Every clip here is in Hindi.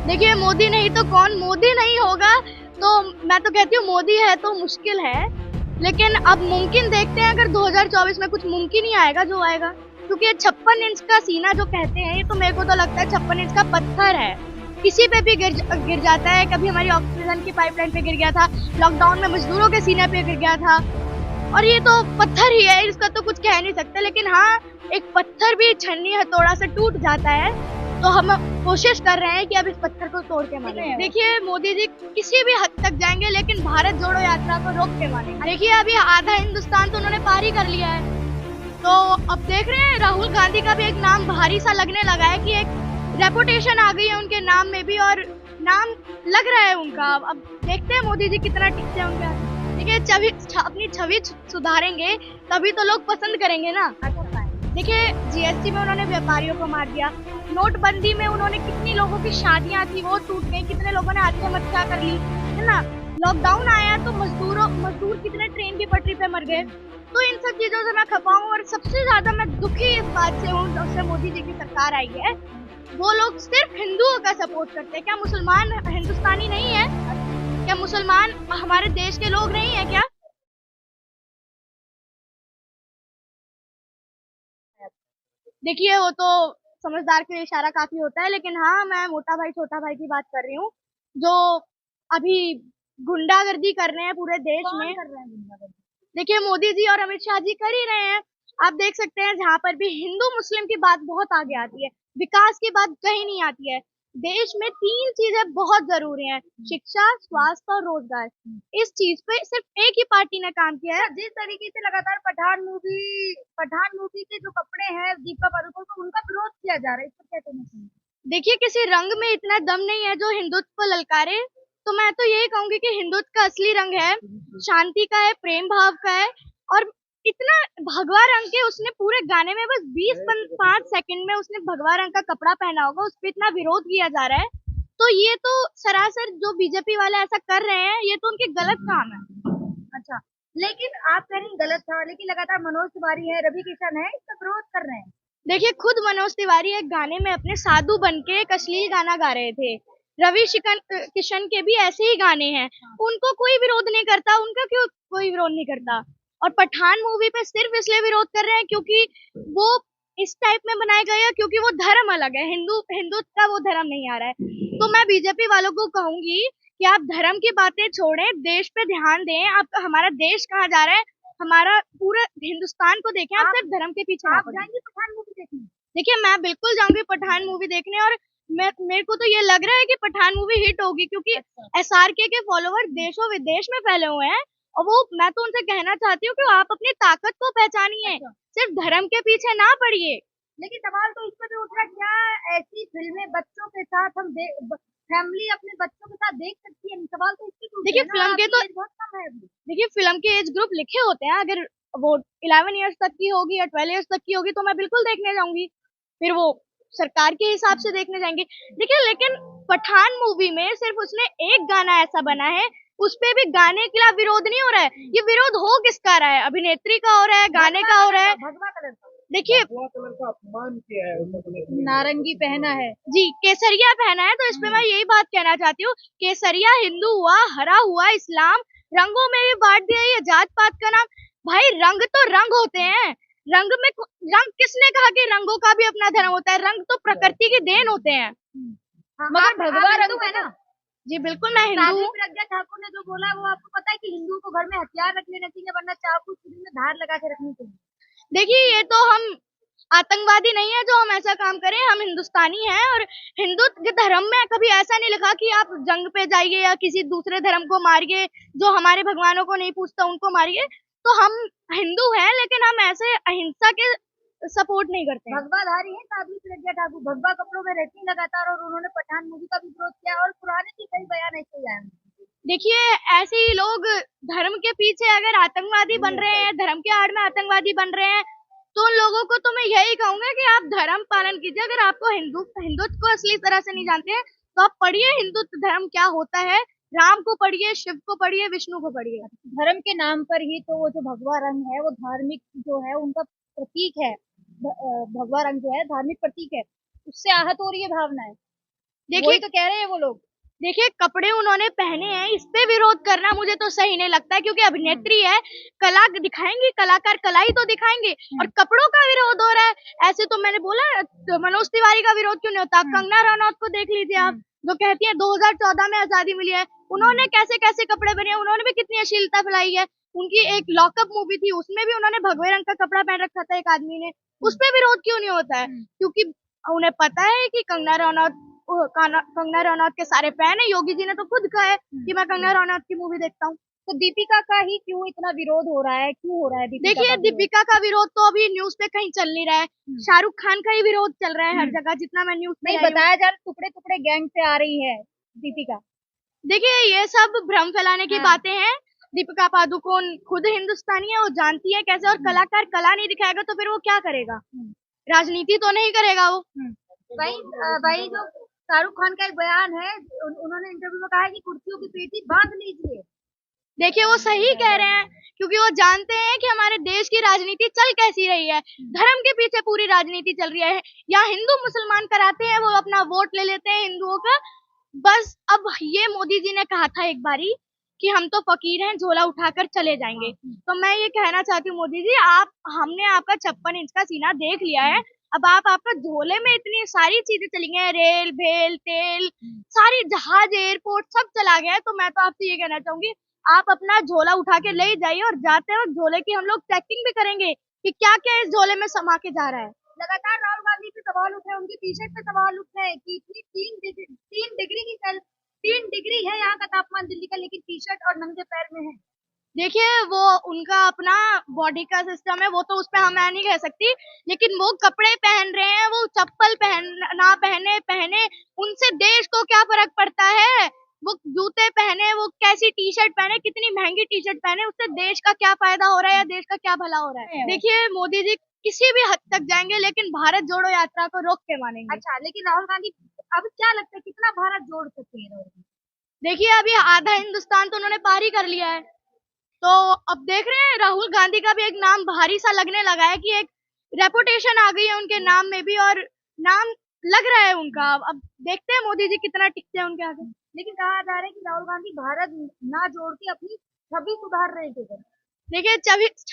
देखिए मोदी नहीं तो कौन, मोदी नहीं होगा तो मैं तो कहती हूँ मोदी है तो मुश्किल है। लेकिन अब मुमकिन देखते हैं, अगर 2024 में कुछ मुमकिन ही आएगा जो आएगा, क्योंकि ये 56 इंच का सीना जो कहते हैं, ये तो मेरे को तो लगता है 56 इंच का पत्थर है। किसी पे भी गिर जाता है। कभी हमारी ऑक्सीजन की पाइपलाइन पे गिर गया था, लॉकडाउन में मजदूरों के सीने पे गिर गया था। और ये तो पत्थर ही है, इसका तो कुछ कह नहीं सकते। लेकिन हाँ, एक पत्थर भी छन्नी हथौड़ा से टूट जाता है, तो हम कोशिश कर रहे हैं कि अब इस पत्थर को तोड़ के मारें। देखिए मोदी जी किसी भी हद तक जाएंगे, लेकिन भारत जोड़ो यात्रा को रोक के मारेंगे। देखिए अभी आधा हिंदुस्तान तो उन्होंने पार ही कर लिया है, तो अब देख रहे हैं राहुल गांधी का भी एक नाम भारी सा लगने लगा है, कि एक रेपुटेशन आ गई है उनके नाम में भी, और नाम लग रहा है उनका। अब देखते हैं मोदी जी कितना टिकते हैं उनके हाथ। देखिए अपनी छवि सुधारेंगे तभी तो लोग पसंद करेंगे ना। देखिए जीएसटी में उन्होंने व्यापारियों को मार दिया, नोटबंदी में उन्होंने कितनी लोगों की शादियां थी वो टूट गई, कितने लोगों ने आत्महत्या कर ली, है ना। लॉकडाउन आया तो मजदूर कितने ट्रेन की पटरी पे मर गए। तो इन सब चीजों से मैं खपा हूँ, और सबसे ज्यादा मैं दुखी इस बात से हूँ जब से मोदी जी की सरकार आई है। वो लोग सिर्फ हिंदुओं का सपोर्ट करते हैं। क्या मुसलमान हिंदुस्तानी नहीं है? क्या मुसलमान हमारे देश के लोग नहीं है क्या? देखिए वो तो समझदार के लिए इशारा काफी होता है, लेकिन हाँ, मैं मोटा भाई छोटा भाई की बात कर रही हूँ, जो अभी गुंडागर्दी कर रहे हैं पूरे देश में। कर रहे हैं गुंडागर्दी? देखिए मोदी जी और अमित शाह जी कर ही रहे हैं। आप देख सकते हैं जहाँ पर भी हिंदू मुस्लिम की बात बहुत आगे आती है, विकास की बात कहीं नहीं आती है। देश में तीन चीजें बहुत जरूरी हैं: शिक्षा, स्वास्थ्य और रोजगार। इस चीज पे सिर्फ एक ही पार्टी ने काम किया है। जिस तरीके से लगातार पठान मूवी के जो कपड़े हैं दीपिका पादुकोण को, उनका विरोध किया जा रहा है, इसको क्या कहना चाहिए? देखिए किसी रंग में इतना दम नहीं है जो हिंदुत्व को ललकारे। तो मैं तो यही कहूंगी कि हिंदुत्व का असली रंग है, शांति का है, प्रेम भाव का है। और इतना भगवा रंग के उसने पूरे गाने में बस 5 सेकंड में उसने भगवा रंग का कपड़ा पहना होगा, उस पर इतना विरोध किया जा रहा है। तो ये तो सरासर जो बीजेपी वाले ऐसा कर रहे हैं, ये तो उनके गलत काम है। अच्छा, लेकिन आप कह रही हैं गलत था, लेकिन लगातार मनोज तिवारी है, रवि किशन है, इसका विरोध कर रहे हैं। देखिए खुद मनोज तिवारी एक गाने में अपने साधु बन के एक अश्लील गाना गा रहे थे। किशन के भी ऐसे ही गाने हैं, उनको कोई विरोध नहीं करता, उनका क्यों कोई विरोध नहीं करता। और पठान मूवी पे सिर्फ इसलिए विरोध कर रहे हैं क्योंकि वो इस टाइप में बनाए गए हैं, क्योंकि वो धर्म अलग है, हिंदुत्व का वो धर्म नहीं आ रहा है। तो मैं बीजेपी वालों को कहूंगी कि आप धर्म की बातें छोड़ें, देश पे ध्यान दें। आप हमारा देश कहाँ जा रहा है, हमारा पूरा हिंदुस्तान को देखें, आप सिर्फ धर्म के पीछे ना पड़ें। जाएंगे पठान मूवी देखने? देखिए मैं बिल्कुल जाऊंगी पठान मूवी देखने, और मेरे को तो ये लग रहा है कि पठान मूवी हिट होगी, क्योंकि एसआरके के फॉलोवर देशों विदेश में फैले हुए हैं। और वो मैं तो उनसे कहना चाहती हूँ कि आप अपनी ताकत को पहचानिए, सिर्फ धर्म के पीछे ना पड़िए। लेकिन सवाल तो इस पर भी उठ रहा है, क्या ऐसी फिल्में बच्चों के साथ फैमिली अपने बच्चों के साथ देख सकती है? सवाल तो इसकी तो देखिए फिल्म के तो बहुत कम है अभी। देखिए फिल्म के एज ग्रुप लिखे होते हैं, अगर वो 11 इयर्स तक की होगी या 12 इयर्स तक की होगी तो मैं बिल्कुल देखने जाऊंगी। फिर वो सरकार के हिसाब से देखने जाएंगे। देखिए लेकिन पठान मूवी में सिर्फ उसने एक गाना ऐसा बना है, उस पे भी गाने के खिलाफ विरोध नहीं हो रहा है। ये विरोध हो किसका रहा है? अभिनेत्री का हो रहा है, गाने का हो रहा है। भगवा कलर का देखिए, भगवा कलर का अपमान किया है उन्होंने, नारंगी पहना है जी, केसरिया पहना है। तो इस पे मैं यही बात कहना चाहती हूँ, केसरिया हिंदू हुआ, हरा हुआ इस्लाम, रंगों में भी बांट दिया ये जात पात का नाम। भाई रंग तो रंग होते हैं, रंग में रंग किसने कहा कि रंगों का भी अपना धर्म होता है? रंग तो प्रकृति की देन होते हैं। हाँ, मगर भगवा रंग है ना। जी बिल्कुल मैं हिंदू हूँ। प्रज्ञा ठाकुर ने जो बोला वो आपको पता है कि हिंदुओं को घर में हथियार रख लेना चाहिए, वरना चाकू छुरी में धार लगा के रखनी चाहिए। देखिए ये तो हम आतंकवादी नहीं है जो हम ऐसा काम करें, हम हिंदुस्तानी हैं। और हिंदू के धर्म में कभी ऐसा नहीं लिखा कि आप जंग पे जाइए या किसी दूसरे धर्म को मारिए, जो हमारे भगवानों को नहीं पूछता उनको मारिए। तो हम हिंदू हैं, लेकिन हम ऐसे अहिंसा के सपोर्ट नहीं करते हैं। भगवाधारी है साध्वी प्रज्ञा ठाकुर, भगवा कपड़ों में रहती हैं लगातार, और उन्होंने पठान मूवी का भी विरोध किया और पुराने के कई बयान ऐसे आए हैं। देखिए ऐसे ही लोग धर्म के पीछे अगर आतंकवादी बन रहे हैं, धर्म के आड़ में आतंकवादी बन रहे हैं, तो उन लोगों को तो मैं यही कहूंगा कि आप धर्म पालन कीजिए। अगर आपको हिंदुत्व को असली तरह से नहीं जानते हैं, तो आप पढ़िए हिंदुत्व धर्म क्या होता है, राम को पढ़िए, शिव को पढ़िए, विष्णु को पढ़िए। धर्म के नाम पर ही तो वो जो भगवा रंग है वो धार्मिक जो है उनका प्रतीक है। भगवा रंग जो है धार्मिक प्रतीक है, उससे आहत हो रही है भावना है। देखिए वही तो कह रहे हैं वो लोग। देखिए कपड़े उन्होंने पहने हैं, इस पे विरोध करना मुझे तो सही नहीं लगता है, क्योंकि अभिनेत्री है, कला दिखाएंगी, कलाकार कला ही तो दिखाएंगे, और कपड़ों का विरोध हो रहा है। ऐसे तो मैंने बोला तो मनोज तिवारी का विरोध क्यों नहीं होता? आप कंगना रनौत को देख लीजिए, आप जो कहती है 2014 में आजादी मिली है, उन्होंने कैसे कैसे कपड़े पहने हैं, उन्होंने भी कितनी अश्लीलता फैलाई है। उनकी एक लॉकअप मूवी थी, उसमें भी उन्होंने भगवे रंग का कपड़ा पहन रखा था एक आदमी ने, उस पे विरोध क्यों नहीं होता है? क्योंकि उन्हें पता है कि कंगना रनौत के सारे फैन है। योगी जी ने तो खुद कहा है कि मैं कंगना रनौत की मूवी देखता हूँ। तो दीपिका का ही क्यों इतना विरोध हो रहा है, क्यों हो रहा है दीपिका देखिए का विरोध? दीपिका का विरोध तो अभी न्यूज पे कहीं चल नहीं रहा है, शाहरुख खान का ही विरोध चल रहा है हर जगह, जितना मैं न्यूज नहीं, बताया जा रहा टुकड़े टुकड़े गैंग से आ रही है दीपिका। देखिए ये सब भ्रम फैलाने की बातें हैं। दीपिका पादुकोण खुद हिंदुस्तानी है, वो जानती है कैसे, और कलाकार कला नहीं दिखाएगा तो फिर वो क्या करेगा? राजनीति तो नहीं करेगा वो। भाई भाई जो शाहरुख खान का एक बयान है, उन्होंने इंटरव्यू में कहा है कि कुर्सियों की पेटी बांध लीजिए। देखिए वो सही कह रहे हैं, क्योंकि वो जानते हैं कि हमारे देश की राजनीति चल कैसी रही है। धर्म के पीछे पूरी राजनीति चल रही है। यहाँ हिंदू मुसलमान कराते हैं, वो अपना वोट ले लेते हैं हिंदुओं का। बस अब ये मोदी जी ने कहा था एक बारी कि हम तो फकीर हैं, झोला उठाकर चले जाएंगे। तो मैं ये कहना चाहती हूँ मोदी जी, आप हमने आपका 56 इंच का सीना देख लिया है, अब आप आपका झोले में इतनी सारी चीजें चली गई हैं, रेल भेल तेल, सारी जहाज एयरपोर्ट सब चला गया है। तो मैं तो आपसे ये कहना चाहूंगी, आप अपना झोला उठा के ले जाइए, और जाते वक्त झोले की हम लोग चेकिंग भी करेंगे कि क्या क्या इस झोले में समा के जा रहा है। लगातार राहुल गांधी पे सवाल उठे, उनकी टी शर्ट पे सवाल उठे कि इतनी 3 डिग्री है यहाँ का तापमान दिल्ली का, लेकिन टी शर्ट और नंगे पैर में है। देखिए वो उनका अपना बॉडी का सिस्टम है, वो तो उस पे हम मैं नहीं कह सकती, लेकिन वो कपड़े पहन रहे हैं, वो चप्पल पहन ना पहने पहने उनसे देश को क्या फर्क पड़ता है? वो जूते पहने, वो कैसी टी शर्ट पहने, कितनी महंगी टी शर्ट पहने, उससे देश का क्या फायदा हो रहा है या देश का क्या भला हो रहा है? देखिए मोदी जी किसी भी हद तक जाएंगे, लेकिन भारत जोड़ो यात्रा को रोक के मानेंगे। अच्छा, लेकिन राहुल गांधी अब क्या लगता है कितना भारत जोड़ सकते हैं राहुल गांधी? देखिए अभी आधा हिंदुस्तान तो उन्होंने पार ही कर लिया है, तो अब देख रहे हैं राहुल गांधी का भी एक नाम भारी सा लगने लगा है, कि एक रेपुटेशन आ गई है उनके नाम में भी, और नाम लग रहा है उनका। अब देखते हैं मोदी जी कितना टिकते हैं उनके आगे। लेकिन कहा जा रहा है कि राहुल गांधी भारत ना जोड़ के अपनी छवि सुधार रहे थे। देखिए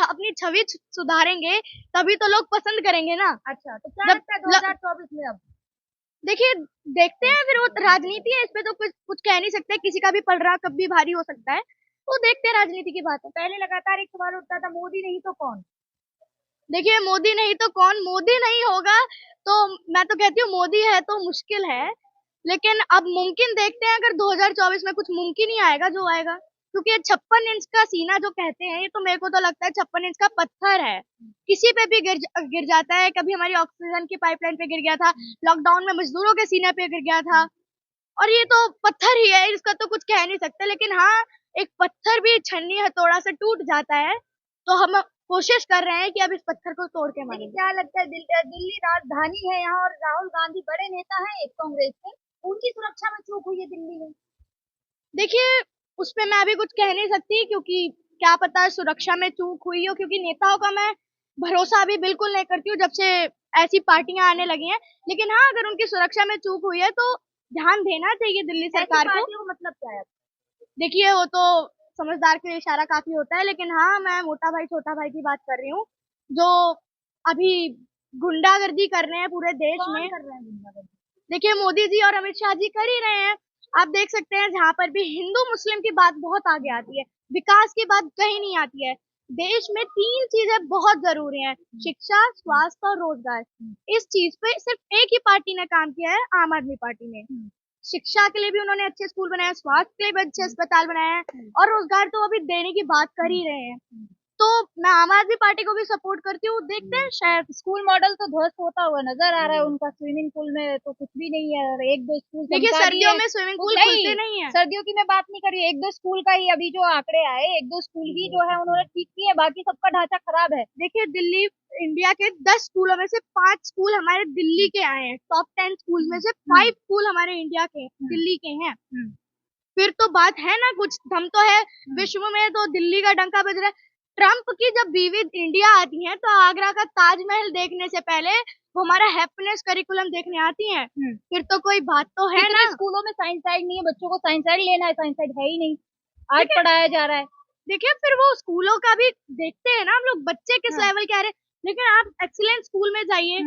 अपनी छवि सुधारेंगे तभी तो लोग पसंद करेंगे ना। अच्छा, तो क्या लगता है 2024 में अब? देखिए देखते हैं, फिर वो राजनीति है, इस पे तो कुछ कुछ कह नहीं सकते, किसी का भी पलड़ा कब भी भारी हो सकता है, तो देखते हैं राजनीति की बात है। पहले लगातार एक सवाल उठता था, मोदी नहीं तो कौन? देखिए मोदी नहीं तो कौन, मोदी नहीं होगा तो मैं तो कहती हूँ मोदी है तो मुश्किल है, लेकिन अब मुमकिन देखते हैं, अगर 2024 में कुछ मुमकिन ही आएगा जो आएगा, क्योंकि ये 56 इंच का सीना जो कहते हैं, ये तो मेरे को तो लगता है 56 इंच का पत्थर है, किसी पे भी गिर जाता है। कभी हमारी ऑक्सीजन की पाइपलाइन पे गिर गया था, लॉकडाउन में मजदूरों के सीने पे गिर गया था, और ये तो पत्थर ही है, इसका तो कुछ कह नहीं सकते। लेकिन हाँ, एक पत्थर भी छन्नी हथौड़ा से टूट जाता है, तो हम कोशिश कर रहे हैं कि अब इस पत्थर को तोड़ के मारेंगे। क्या लगता है दिल्ली राजधानी है यहाँ, और राहुल गांधी बड़े नेता हैं एक कांग्रेस के, उनकी सुरक्षा में चूक हुई है दिल्ली में? देखिए उस पे मैं अभी कुछ कह नहीं सकती, क्योंकि क्या पता सुरक्षा में चूक हुई हो, क्योंकि नेताओं का मैं भरोसा अभी बिल्कुल नहीं करती हूँ जब से ऐसी पार्टियां आने लगी हैं। लेकिन हाँ, अगर उनकी सुरक्षा में चूक हुई है तो ध्यान देना चाहिए दिल्ली सरकार को। मतलब क्या है? देखिए वो तो समझदार के लिए इशारा काफी होता है, लेकिन हाँ मैं मोटा भाई छोटा भाई की बात कर रही हूँ, जो अभी गुंडागर्दी कर रहे हैं पूरे देश में। कर रहे हैं गुंडागर्दी? देखिए मोदी जी और अमित शाह जी कर ही रहे हैं। आप देख सकते हैं जहाँ पर भी हिंदू मुस्लिम की बात बहुत आगे आती है, विकास की बात कहीं नहीं आती है। देश में 3 चीजें बहुत जरूरी हैं, शिक्षा, स्वास्थ्य और रोजगार। इस चीज पे सिर्फ एक ही पार्टी ने काम किया है, आम आदमी पार्टी ने। शिक्षा के लिए भी उन्होंने अच्छे स्कूल बनाए, स्वास्थ्य के लिए भी अच्छे अस्पताल बनाए हैं, और रोजगार तो अभी देने की बात कर ही रहे हैं। तो मैं आम आदमी पार्टी को भी सपोर्ट करती हूँ, देखते हैं शायद। स्कूल मॉडल तो ध्वस्त होता हुआ नजर आ रहा है उनका, स्विमिंग पूल में तो कुछ भी नहीं है, और 1-2 स्कूल देखिए सर्दियों में स्विमिंग पूल खुलते नहीं है। सर्दियों की मैं बात नहीं कर रही, 1-2 स्कूल का ही अभी जो आंकड़े आए, 1-2 स्कूल ही जो है उन्होंने ठीक किए, बाकी सबका ढांचा खराब है। देखिए दिल्ली इंडिया के 10 स्कूलों में से 5 स्कूल हमारे दिल्ली के आए हैं, टॉप 10 स्कूल में से 5 स्कूल हमारे इंडिया के दिल्ली के हैं। फिर तो बात है ना, कुछ दम तो है। विश्व में तो दिल्ली का डंका बज रहा है। ट्रम्प की जब बीवी इंडिया आती है तो आगरा का ताजमहल देखने से पहले वो हमारा हैप्पीनेस करिकुलम देखने आती हैं, फिर तो कोई बात तो है ना। स्कूलों में साइंस साइड नहीं है, बच्चों को साइंस साइड लेना है, साइंस साइड है ही नहीं, आर्ट पढ़ाया जा रहा है। देखिए फिर वो स्कूलों का भी देखते हैं ना हम लोग, बच्चे किस लेवल के आ रहे हैं। लेकिन आप एक्सीलेंट स्कूल में जाइए,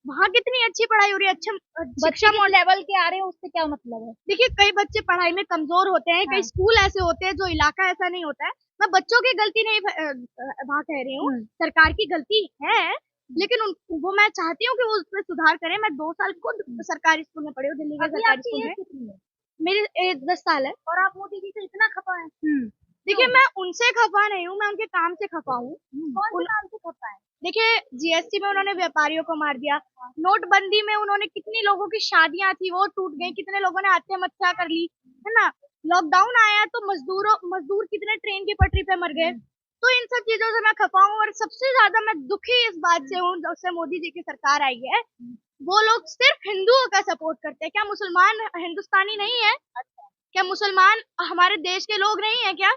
वहाँ कितनी अच्छी पढ़ाई हो रही है, अच्छा शिक्षा लेवल के आ रहे हैं, उससे क्या मतलब है। देखिए कई बच्चे पढ़ाई में कमजोर होते हैं, कई स्कूल ऐसे होते हैं जो इलाका ऐसा नहीं होता है। मैं बच्चों की गलती नहीं वहाँ कह रही हूँ, सरकार की गलती है, लेकिन वो मैं चाहती हूँ कि वो उसमें सुधार करें। मैं 2 साल खुद सरकारी स्कूल में पढ़ी हूँ, दिल्ली के सरकारी स्कूल में। मेरी एज 10 साल है। और आप मोदी जी से इतना खपा है। देखिए मैं उनसे खफा नहीं हूँ, मैं उनके काम से खफा हूँ। कौन से काम से खपा है। देखिए जीएसटी में उन्होंने व्यापारियों को मार दिया, नोटबंदी में उन्होंने कितनी लोगों की शादियां थी वो टूट गई, कितने लोगों ने आत्महत्या कर ली, है ना। लॉकडाउन आया तो मजदूर कितने ट्रेन की पटरी पे मर गए। तो इन सब चीजों से मैं खफा हूँ, और सबसे ज्यादा मैं दुखी इस बात से हूँ जब से मोदी जी की सरकार आई है। वो लोग सिर्फ हिंदुओं का सपोर्ट करते हैं। क्या मुसलमान हिंदुस्तानी नहीं है? क्या मुसलमान हमारे देश के लोग नहीं है क्या?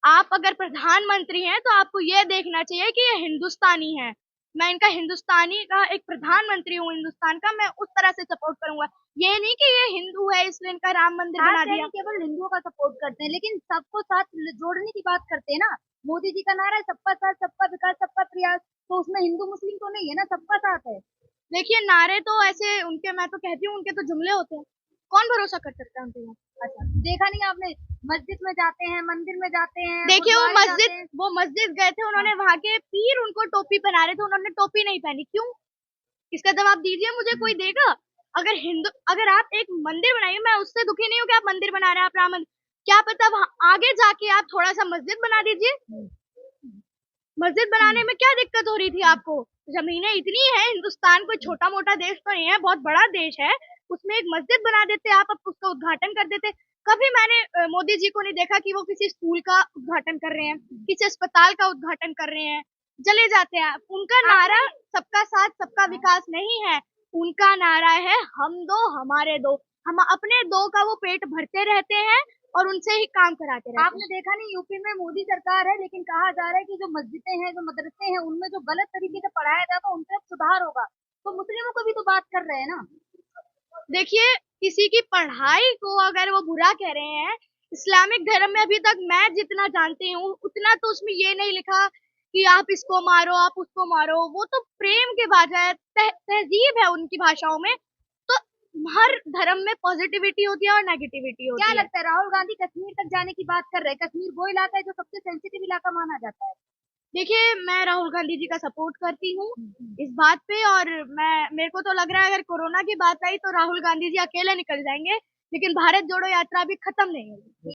आप अगर प्रधानमंत्री हैं तो आपको ये देखना चाहिए कि ये हिंदुस्तानी है। मैं इनका हिंदुस्तानी का एक प्रधानमंत्री हूँ हिंदुस्तान का, मैं उस तरह से सपोर्ट करूंगा। ये नहीं कि ये हिंदू है इसलिए इनका राम मंदिर बना दिया। केवल हिंदुओं का सपोर्ट करते हैं, लेकिन सबको साथ जोड़ने की बात करते हैं ना। मोदी जी का नारा है सबका साथ, सबका विकास, सबका प्रयास, तो उसमें हिंदू मुस्लिम तो नहीं है ना, सबका साथ है। देखिए नारे तो ऐसे उनके, मैं तो कहती हूँ उनके तो जुमले होते हैं, कौन भरोसा कर सकता है उनके। अच्छा, देखा नहीं आपने, मस्जिद में जाते हैं, मंदिर में जाते हैं, देखिए वो मस्जिद गए थे, उन्होंने वहाँ के पीर उनको टोपी पहना रहे थे, उन्होंने टोपी नहीं पहनी, क्यों? इसका जवाब दीजिए मुझे, कोई देगा? अगर आप एक मंदिर बनाइए, मैं उससे दुखी नहीं हूँ कि आप मंदिर बना रहे हैं, आप राम मंदिर, क्या पता वहाँ आगे जाके आप थोड़ा सा मस्जिद बना दीजिए। मस्जिद बनाने में क्या दिक्कत हो रही थी आपको? जमीनें इतनी है, हिंदुस्तान कोई छोटा मोटा देश तो नहीं है, बहुत बड़ा देश है, उसमें एक मस्जिद बना देते आप, उसका उद्घाटन कर देते। कभी मैंने मोदी जी को नहीं देखा कि वो किसी स्कूल का उद्घाटन कर रहे हैं, किसी अस्पताल का उद्घाटन कर रहे हैं, चले जाते हैं। उनका नारा सबका साथ सबका विकास नहीं है, उनका नारा है हम दो हमारे दो, हम अपने दो का वो पेट भरते रहते हैं और उनसे ही काम कराते रहते हैं। आपने देखा नहीं, यूपी में मोदी सरकार है, लेकिन कहा जा रहा है कि जो मस्जिदें हैं, जो मदरसे हैं, उनमें जो गलत तरीके से पढ़ाया जाता है उनसे सुधार होगा। तो मुस्लिमों को भी तो बात कर रहे हैं ना। देखिए किसी की पढ़ाई को अगर वो बुरा कह रहे हैं, इस्लामिक धर्म में अभी तक मैं जितना जानती हूँ उतना तो उसमें ये नहीं लिखा कि आप इसको मारो आप उसको मारो। वो तो प्रेम के भाषा है, तहजीब है उनकी भाषाओं में। तो हर धर्म में पॉजिटिविटी होती है और नेगेटिविटी होती है। क्या लगता है, राहुल गांधी कश्मीर तक जाने की बात कर रहे हैं। कश्मीर वो इलाका है जो सबसे सेंसिटिव इलाका माना जाता है। देखिए मैं राहुल गांधी जी का सपोर्ट करती हूँ इस बात पे, और मेरे को तो लग रहा है अगर कोरोना की बात आई तो राहुल गांधी जी अकेले निकल जाएंगे, लेकिन भारत जोड़ो यात्रा अभी खत्म नहीं होगी।